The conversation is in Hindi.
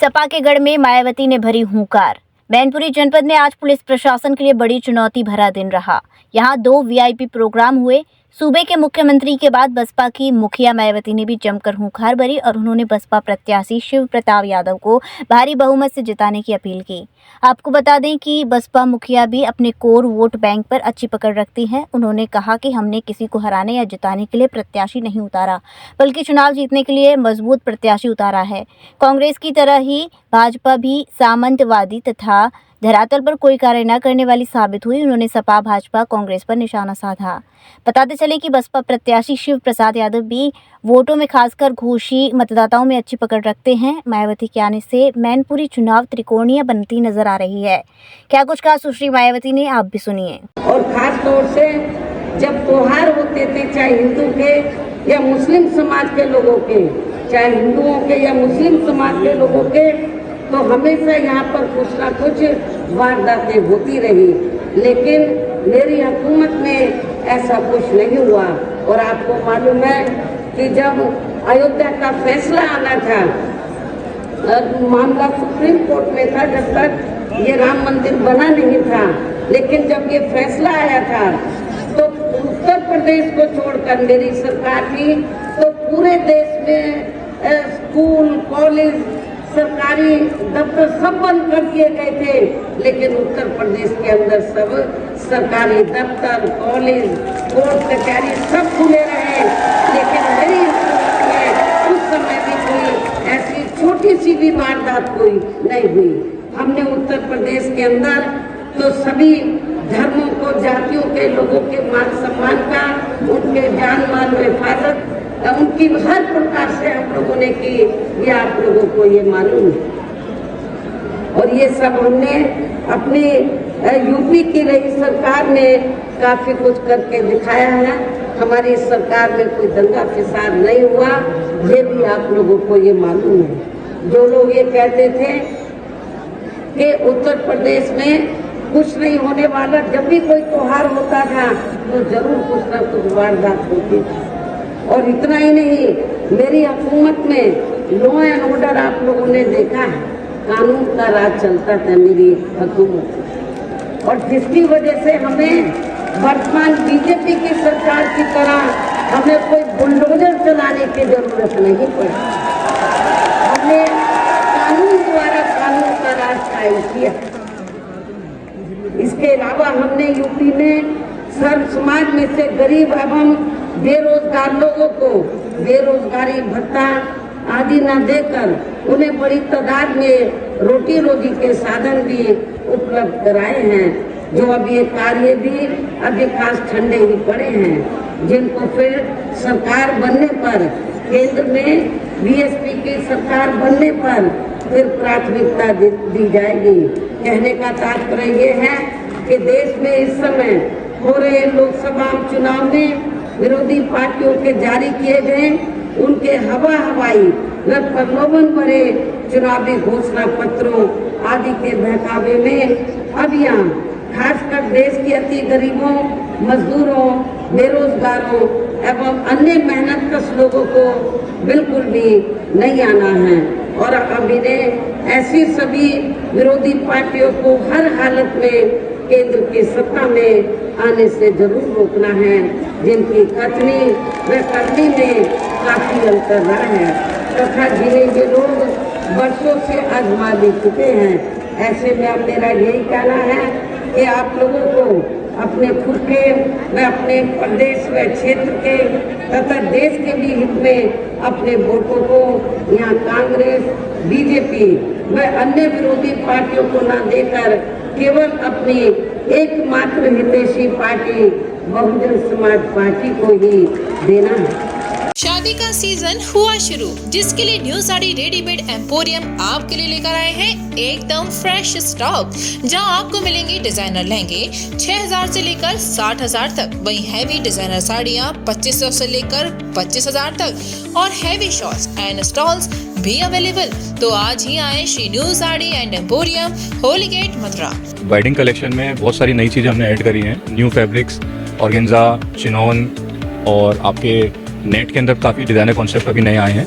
सपा के गढ़ में मायावती ने भरी हुंकार। मैनपुरी जनपद में आज पुलिस प्रशासन के लिए बड़ी चुनौती भरा दिन रहा। यहां 2 वीआईपी प्रोग्राम हुए। सूबे के मुख्यमंत्री के बाद बसपा की मुखिया मायावती ने भी जमकर हुंकार भरी और उन्होंने बसपा प्रत्याशी शिव प्रताप यादव को भारी बहुमत से जिताने की अपील की। आपको बता दें कि बसपा मुखिया भी अपने कोर वोट बैंक पर अच्छी पकड़ रखती हैं। उन्होंने कहा कि हमने किसी को हराने या जिताने के लिए प्रत्याशी नहीं उतारा, बल्कि चुनाव जीतने के लिए मजबूत प्रत्याशी उतारा है। कांग्रेस की तरह ही भाजपा भी सामंतवादी तथा धरातल पर कोई कार्य न करने वाली साबित हुई। उन्होंने सपा, भाजपा, कांग्रेस पर निशाना साधा। बताते चले कि बसपा प्रत्याशी शिव प्रसाद यादव भी वोटों में खासकर घोषी मतदाताओं में अच्छी पकड़ रखते हैं। मायावती के आने से मैनपुरी चुनाव त्रिकोणीय बनती नजर आ रही है। क्या कुछ कहा सुश्री मायावती ने, आप भी सुनिए। और खास तौर से जब त्योहार होते थे, चाहे हिंदू के या मुस्लिम समाज के लोगों के, चाहे हिंदुओं के या मुस्लिम समाज के लोगों के, तो हमेशा यहाँ पर कुछ ना कुछ वारदातें होती रही। लेकिन मेरी हुकूमत में ऐसा कुछ नहीं हुआ। और आपको मालूम है कि जब अयोध्या का फैसला आना था, मामला सुप्रीम कोर्ट में था, जब तक ये राम मंदिर बना नहीं था, लेकिन जब ये फैसला आया था तो उत्तर प्रदेश को छोड़कर मेरी सरकार की तो पूरे देश में स्कूल, कॉलेज, सरकारी दफ्तर सब बंद कर दिए गए थे। लेकिन उत्तर प्रदेश के अंदर सब सरकारी दफ्तर, कॉलेज, कोर्ट कचहरी सब खुले रहे। लेकिन मेरी उस समय भी कोई ऐसी छोटी सी भी वारदात कोई नहीं हुई। हमने उत्तर प्रदेश के अंदर तो सभी धर्मों को, जातियों के लोगों के मान सम्मान का, उनके जान माल में हिफाजत, उनकी हर प्रकार से हम लोगों ने की, ये आप लोगों को ये मालूम है। और ये सब हमने अपनी यूपी की रही सरकार ने काफी कुछ करके दिखाया है। हमारी सरकार में कोई दंगा फिसाद नहीं हुआ, ये भी आप लोगों को ये मालूम है। जो लोग ये कहते थे कि उत्तर प्रदेश में कुछ नहीं होने वाला, जब भी कोई त्योहार होता था तो जरूर कुछ न कुछ वारदात होती थी। और इतना ही नहीं, मेरी हुकूमत में लॉ एंड ऑर्डर आप लोगों ने देखा है, कानून का राज चलता था मेरी हुकूमत। और जिसकी वजह से हमें वर्तमान बीजेपी की सरकार की तरह हमें कोई बुलडोजर चलाने की जरूरत नहीं पड़ी। हमने कानून द्वारा कानून का राज कायम किया। इसके अलावा हमने यूपी में सर्व समाज में से गरीब एवं बेरोजगार लोगों को बेरोजगारी भत्ता आदि न देकर उन्हें बड़ी तादाद में रोटी रोजी के साधन भी उपलब्ध कराए हैं। जो अब ये कार्य भी अभी खास ठंडे ही पड़े हैं, जिनको फिर सरकार बनने पर, केंद्र में बीएसपी की सरकार बनने पर फिर प्राथमिकता दी जाएगी। कहने का तात्पर्य ये है कि देश में इस समय हो रहे लोकसभा चुनाव में विरोधी पार्टियों के जारी किए गए उनके हवाई व प्रलोभन भरे चुनावी घोषणा पत्रों आदि के बहकावे में अब यहाँ खासकर देश के अति गरीबों, मजदूरों, बेरोजगारों एवं अन्य मेहनतकश लोगों को बिल्कुल भी नहीं आना है। और अब इन्हें ऐसी सभी विरोधी पार्टियों को हर हालत में केंद्र की सत्ता में आने से जरूर रोकना है, जिनकी कथनी व करनी में काफी अंतर रहा है तथा जिन्हें ये लोग वर्षों से आजमा ले चुके हैं। ऐसे में अब मेरा यही कहना है कि आप लोगों को अपने खुद के व अपने प्रदेश व क्षेत्र के तथा देश के भी हित में अपने वोटों को यहाँ कांग्रेस, बीजेपी व अन्य विरोधी पार्टियों को न देकर केवल अपनी एकमात्र हितैषी पार्टी बहुजन समाज पार्टी को ही देना है। शादी का सीजन हुआ शुरू, जिसके लिए न्यू साड़ी रेडीमेड एम्पोरियम आपके लिए लेकर आए हैं एकदम फ्रेश स्टॉक, जहां आपको मिलेंगे डिजाइनर लहंगे 6000 से लेकर 60000 तक, वहीं हैवी डिजाइनर साड़ियां 2500 से लेकर 25000 तक और हैवी शॉर्ट्स एंड स्टॉल्स भी अवेलेबल। तो आज ही आए Shri new sari and emporium, Holi gate, Mathura. Wedding collection में बहुत सारी नई चीज़ें हमने ऐड करी हैं। न्यू फैब्रिक्स, ऑर्गेन्जा, चिनॉन और आपके नेट के अंदर काफ़ी डिज़ाइनर कॉन्सेप्ट अभी नए आए हैं।